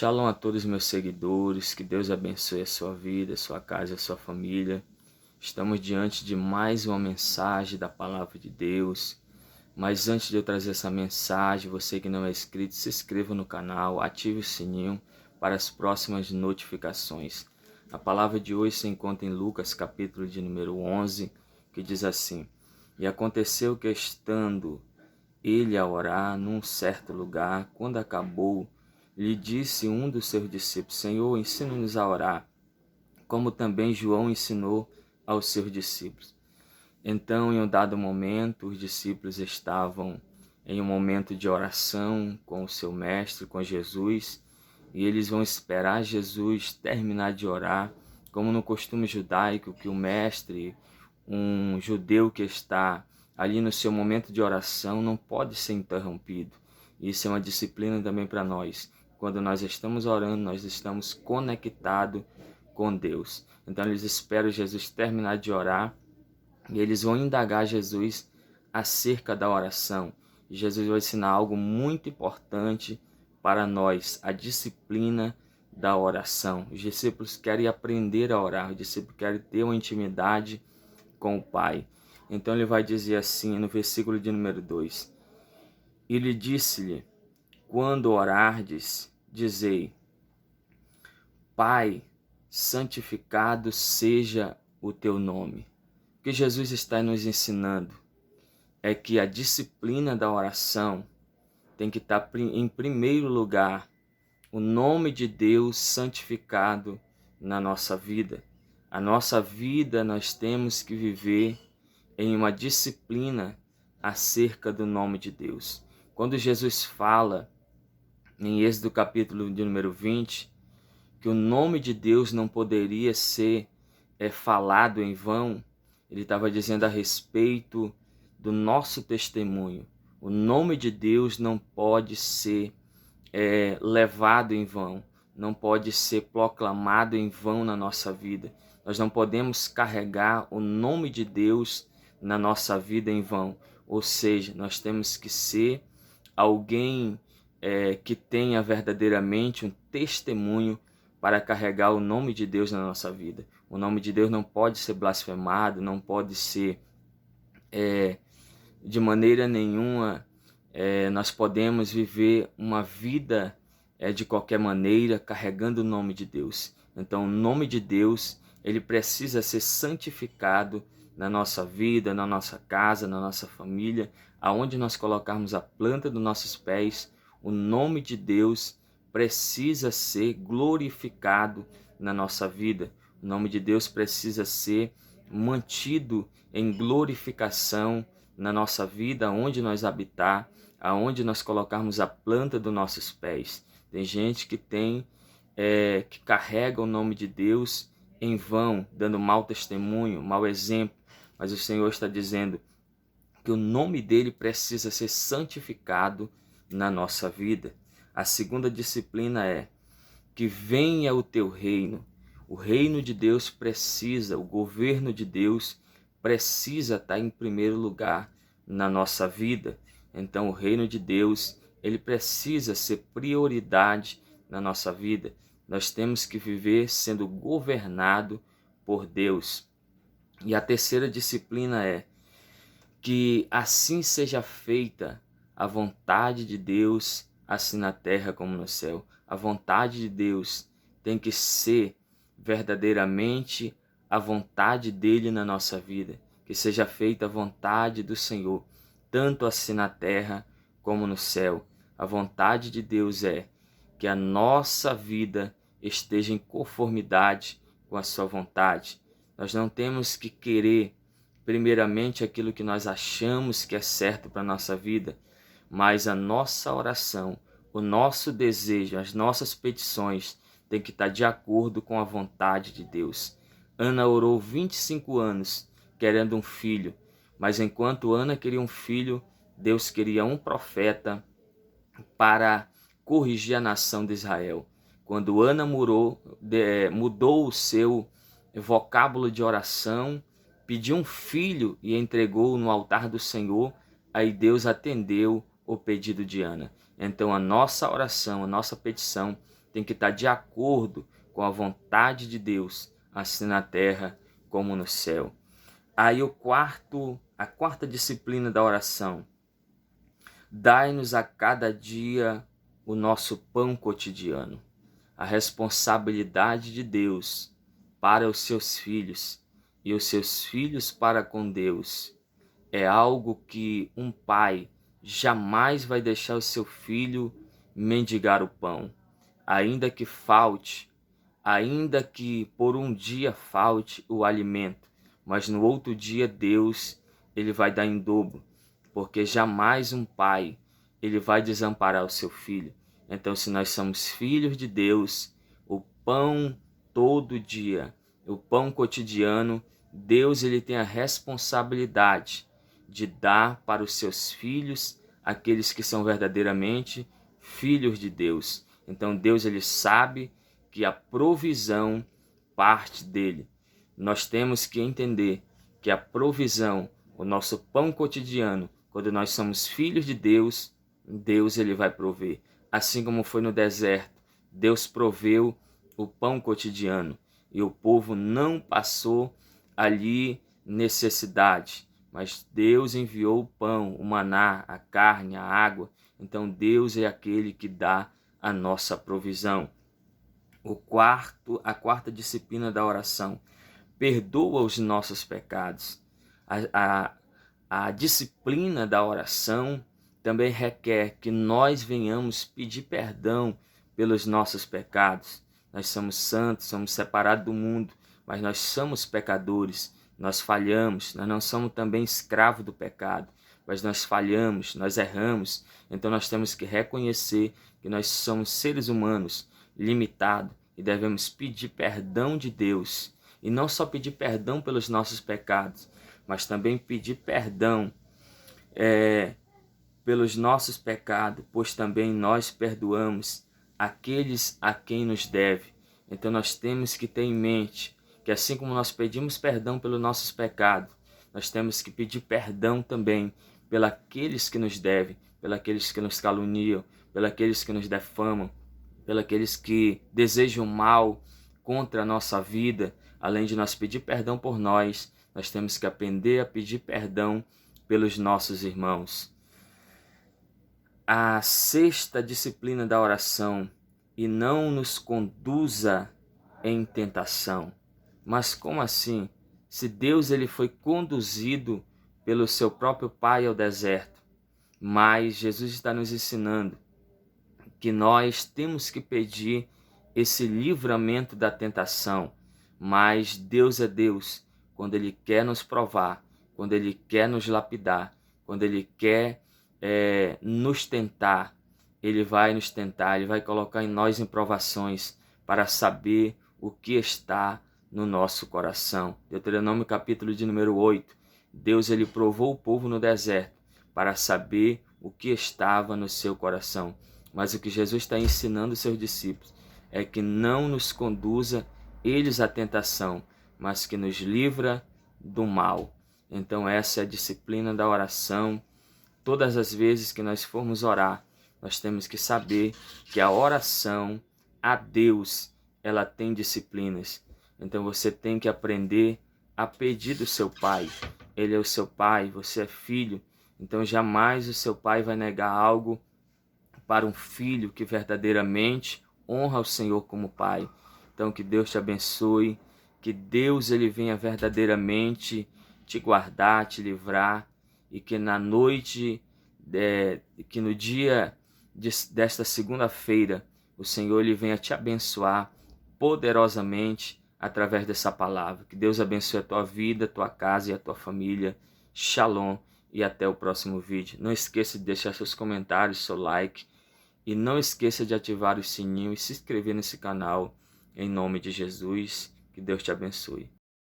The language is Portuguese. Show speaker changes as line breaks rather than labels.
Shalom a todos meus seguidores, que Deus abençoe a sua vida, a sua casa, a sua família. Estamos diante de mais uma mensagem da Palavra de Deus. Mas antes de eu trazer essa mensagem, você que não é inscrito, se inscreva no canal, ative o sininho para as próximas notificações. A palavra de hoje se encontra em Lucas, capítulo de número 11, que diz assim: E aconteceu que, estando ele a orar num certo lugar, quando acabou, lhe disse um dos seus discípulos: Senhor, ensina-nos a orar, como também João ensinou aos seus discípulos. Então, em um dado momento, os discípulos estavam em um momento de oração com o seu mestre, com Jesus, e eles vão esperar Jesus terminar de orar, como no costume judaico, que o mestre, um judeu que está ali no seu momento de oração, não pode ser interrompido. Isso é uma disciplina também para nós. Quando nós estamos orando, nós estamos conectados com Deus. Então eles esperam Jesus terminar de orar e eles vão indagar Jesus acerca da oração. E Jesus vai ensinar algo muito importante para nós, a disciplina da oração. Os discípulos querem aprender a orar, os discípulos querem ter uma intimidade com o Pai. Então ele vai dizer assim no versículo de número 2: E lhe disse-lhe: Quando orardes, dizei: Pai, santificado seja o teu nome. O que Jesus está nos ensinando é que a disciplina da oração tem que estar em primeiro lugar, o nome de Deus santificado na nossa vida. A nossa vida nós temos que viver em uma disciplina acerca do nome de Deus. Quando Jesus fala em Êxodo capítulo de número 20, que o nome de Deus não poderia ser falado em vão, ele estava dizendo a respeito do nosso testemunho. O nome de Deus não pode ser levado em vão, não pode ser proclamado em vão na nossa vida. Nós não podemos carregar o nome de Deus na nossa vida em vão. Ou seja, nós temos que ser alguém que tenha verdadeiramente um testemunho para carregar o nome de Deus na nossa vida. O nome de Deus não pode ser blasfemado, não pode ser de maneira nenhuma nós podemos viver uma vida de qualquer maneira carregando o nome de Deus. Então o nome de Deus ele precisa ser santificado na nossa vida, na nossa casa, na nossa família, aonde nós colocarmos a planta dos nossos pés, o nome de Deus precisa ser glorificado na nossa vida. O nome de Deus precisa ser mantido em glorificação na nossa vida, onde nós habitar, aonde nós colocarmos a planta dos nossos pés. Tem gente que que carrega o nome de Deus em vão, dando mau testemunho, mau exemplo, mas o Senhor está dizendo que o nome dele precisa ser santificado na nossa vida. A segunda disciplina é que venha o teu reino. O reino de Deus precisa, o governo de Deus precisa estar em primeiro lugar na nossa vida. Então o reino de Deus, ele precisa ser prioridade na nossa vida. Nós temos que viver sendo governado por Deus. E a terceira disciplina é que assim seja feita a vontade de Deus, assim na terra como no céu. A vontade de Deus tem que ser verdadeiramente a vontade dele na nossa vida. Que seja feita a vontade do Senhor, tanto assim na terra como no céu. A vontade de Deus é que a nossa vida esteja em conformidade com a sua vontade. Nós não temos que querer primeiramente aquilo que nós achamos que é certo para a nossa vida, mas a nossa oração, o nosso desejo, as nossas petições tem que estar de acordo com a vontade de Deus. Ana orou 25 anos querendo um filho, mas enquanto Ana queria um filho, Deus queria um profeta para corrigir a nação de Israel. Quando Ana mudou o seu vocábulo de oração, pediu um filho e entregou no altar do Senhor, aí Deus atendeu o pedido de Ana. Então a nossa oração, a nossa petição tem que estar de acordo com a vontade de Deus, assim na terra como no céu. Aí a quarta disciplina da oração. Dai-nos a cada dia o nosso pão cotidiano. A responsabilidade de Deus para os seus filhos e os seus filhos para com Deus é algo que um pai jamais vai deixar o seu filho mendigar o pão, ainda que falte, ainda que por um dia falte o alimento, mas no outro dia Deus ele vai dar em dobro, porque jamais um pai ele vai desamparar o seu filho. Então, se nós somos filhos de Deus, o pão todo dia, o pão cotidiano, Deus ele tem a responsabilidade de dar para os seus filhos, aqueles que são verdadeiramente filhos de Deus. Então Deus ele sabe que a provisão parte dele. Nós temos que entender que a provisão, o nosso pão cotidiano, quando nós somos filhos de Deus, Deus ele vai prover. Assim como foi no deserto, Deus proveu o pão cotidiano e o povo não passou ali necessidade, mas Deus enviou o pão, o maná, a carne, a água. Então Deus é aquele que dá a nossa provisão. A quarta disciplina da oração. Perdoa os nossos pecados. A disciplina da oração também requer que nós venhamos pedir perdão pelos nossos pecados. Nós somos santos, somos separados do mundo, mas nós somos pecadores, nós falhamos, nós não somos também escravos do pecado, mas nós falhamos, nós erramos. Então nós temos que reconhecer que nós somos seres humanos limitados e devemos pedir perdão de Deus. E não só pedir perdão pelos nossos pecados, mas também pedir perdão pelos nossos pecados, pois também nós perdoamos aqueles a quem nos deve. Então nós temos que ter em mente que assim como nós pedimos perdão pelos nossos pecados, nós temos que pedir perdão também pelos que nos devem, pelos que nos caluniam, pelos que nos defamam, pelos que desejam mal contra a nossa vida. Além de nós pedir perdão por nós, nós temos que aprender a pedir perdão pelos nossos irmãos. A sexta disciplina da oração. E não nos conduza em tentação. Mas como assim? Se Deus ele foi conduzido pelo seu próprio Pai ao deserto, mas Jesus está nos ensinando que nós temos que pedir esse livramento da tentação. Mas Deus é Deus quando Ele quer nos provar, quando Ele quer nos lapidar, quando Ele quer nos tentar. Ele vai nos tentar, Ele vai colocar em nós em provações para saber o que está no nosso coração. Deuteronômio capítulo de número 8. Deus ele provou o povo no deserto para saber o que estava no seu coração. Mas o que Jesus está ensinando os seus discípulos é que não nos conduza eles à tentação, mas que nos livra do mal. Então essa é a disciplina da oração. Todas as vezes que nós formos orar, nós temos que saber que a oração a Deus, ela tem disciplinas. Então você tem que aprender a pedir do seu pai. Ele é o seu pai, você é filho. Então jamais o seu pai vai negar algo para um filho que verdadeiramente honra o Senhor como pai. Então que Deus te abençoe, que Deus ele venha verdadeiramente te guardar, te livrar, e que na noite, que no dia desta segunda-feira, o Senhor ele venha te abençoar poderosamente através dessa palavra. Que Deus abençoe a tua vida, a tua casa e a tua família. Shalom e até o próximo vídeo. Não esqueça de deixar seus comentários, seu like, e não esqueça de ativar o sininho e se inscrever nesse canal. Em nome de Jesus, que Deus te abençoe.